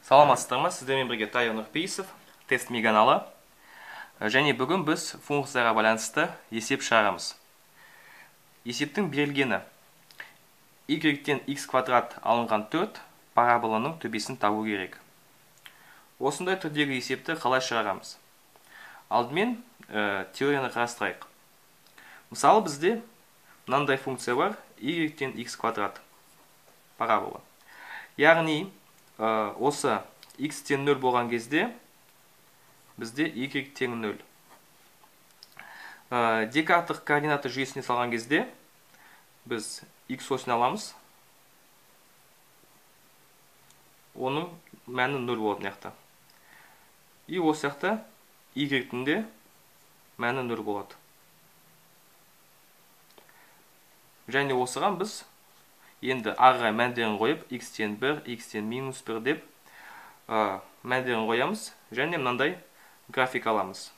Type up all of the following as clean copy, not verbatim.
Саламатсыздар ма? Сіздермен бірге Тайыр Нұрпейісов, тест ми каналы. Және бүгін біз функцияға байланысты есеп шығарамыз. Есептің берілгені y-тен x квадрат алынған 4 параболаның төбесін табу керек. Осындай түрдегі есепті қалай шығарамыз? Алдымен теорияны қарастырайық. Мысалы бізде мынандай функция бар, y-тен x квадрат парабола. Яғни осы x-тен 0 болған кезде бізде y тең 0. Декарттық координаты жүйесіне салған кезде біз x осыны аламыз. Оның мәні 0 болады мына. И осы жақта y-тің де мәні 0 болады. Және осыған біз енді ағырай мәндерін қойып, x-тен 1, x-тен минус 1 деп мәндерін қоямыз. Және мынандай график аламыз.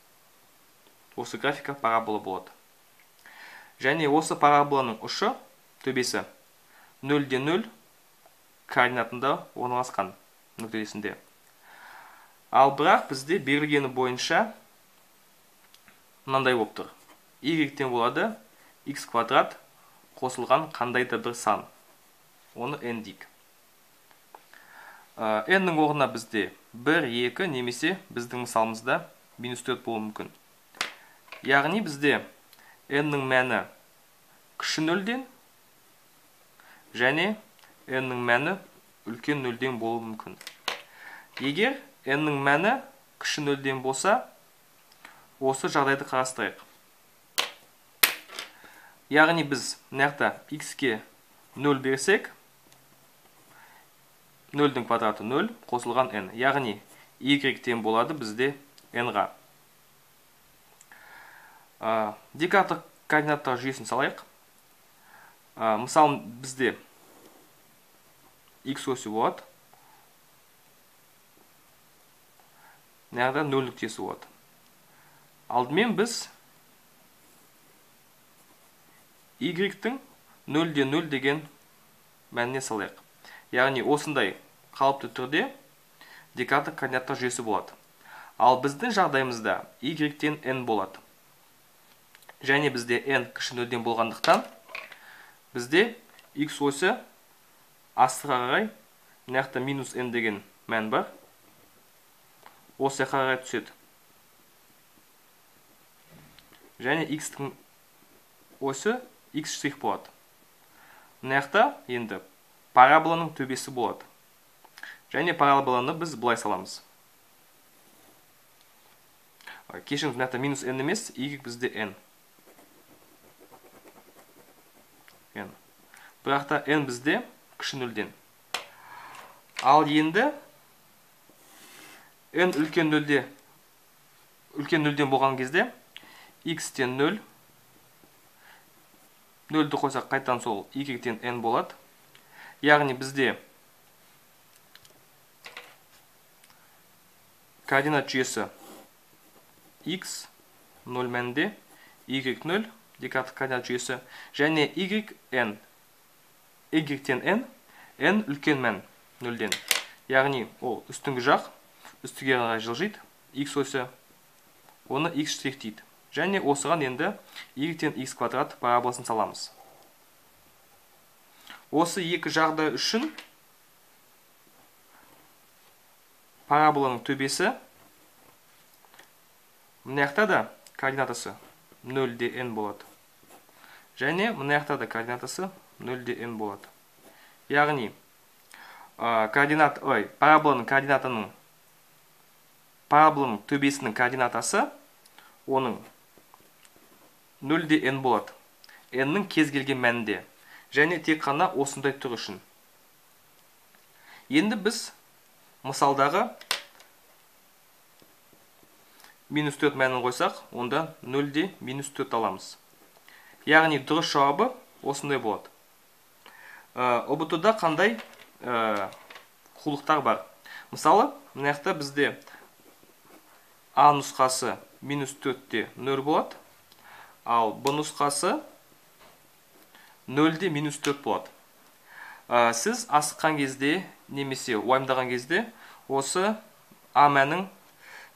Осы графика парабола болады. Және осы параболаның ұшы, төбесі 0-ден 0 координатында орналасқан нүктесінде. Ал бірақ бізде берілгені бойынша мынандай болып тұр. Y-тен болады x квадрат қосылған қандайда бір сан. Оны n дейік. n-нің орнына бізде 1, 2 немесе біздің мысалымызда минус 4 болуы мүмкін. Яғни бізде n-нің мәні кіші 0-ден және n-нің мәні үлкен 0-ден болуы мүмкін. Егер n-нің мәні кіші 0-ден болса, осы жағдайды қарастырайық. Яғни біз мына x-ке 0 берсек, 0-дің квадраты 0 қосылған n. Яғни y-тен болады бізде n-ға. Декарттық координаттар жүйесін салайық. Мысалы бізде x осі болады. Мына 0 нүктесі болады. Алдымен біз y-тің 0-ден 0 деген мәніне салайық. Яғни осындай қалыпты түрде декарттық координаттар жүйесі болады. Ал біздің жағдайымызда y-тен n болады. Және бізде n кіші 0-ден болғандықтан бізде x осі астыға қарай мына минус n деген мән бар. Осы қарай түседі. Және x-тің осі x штрих болады. Мына енді параболаның төбесі болады. Және параболаны біз бұлай саламыз. Кешіріңіз, мына минус n емес, y бізде n. Бірақта n бізде кіші 0-ден. Ал енді n үлкен 0-ден болған кезде x-тен 0, 0-ді қойсақ қайтадан сол y-тен n болады. Яғни бізде координат жүйесі x 0 мәнінде, y 0, декарттық координат жүйесі, және y-тен n, n үлкен мән 0-ден. Яғни ол үстіңгі жақ, үстіге қарай жылжиды, x осі, оны x штрих дейді. Және осыған енді y-тен x квадрат параболасын саламыз. Осы екі жағдай үшін параболаның төбесі мына да координатасы 0-ден n болады. Және мына да координатасы 0-ден n болады. Яғни параболаның төбесінің координатасы оның 0-ден n болады. n-нің кез келген мәнінде. Және тек қана осындай түр үшін. Енді біз мысалдағы минус 4 мәнін қойсақ, онда 0-де минус 4 аламыз. Яғни дұрыс жауабы осындай болады. ОБТ-да қандай құлықтар бар? Мысалы, мына бізде А нұсқасы минус 4-де 0 болады, ал Б нұсқасы 0-де минус 4 болады. Сіз асыққан кезде немесе уайымдаған кезде осы а мәнін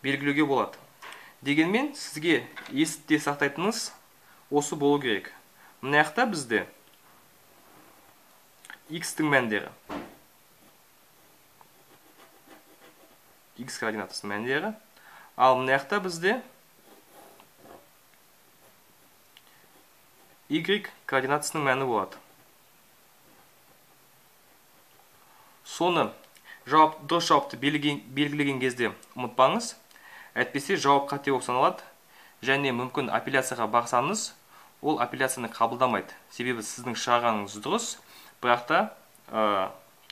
белгілеуге болады. Дегенмен сізге есте сақтайтыныңыз осы болу керек. Мына жақта бізде x-тің мәндері, x координатасының мәндері, ал мына жақта бізде y координатасының мәні болады. Соны дұрыс жауапты белгілеген кезде ұмытпаңыз, әйтпесе жауап қате болып саналады, және мүмкін апелляцияға барсаңыз, ол апелляцияны қабылдамайды. Себебі сіздің шығарғаныңыз дұрыс, бірақ та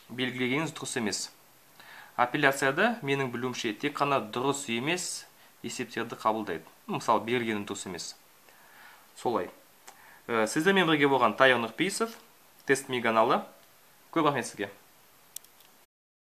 белгілегеніңіз дұрыс емес. Апелляцияда менің білуімше тек қана дұрыс емес есептерді қабылдайды. Мысалы, берілгені дұрыс емес. Солай. Сіздермен бірге болған Тайыр Нұрпейісов, тест ми каналы. Көп рахмет сізге.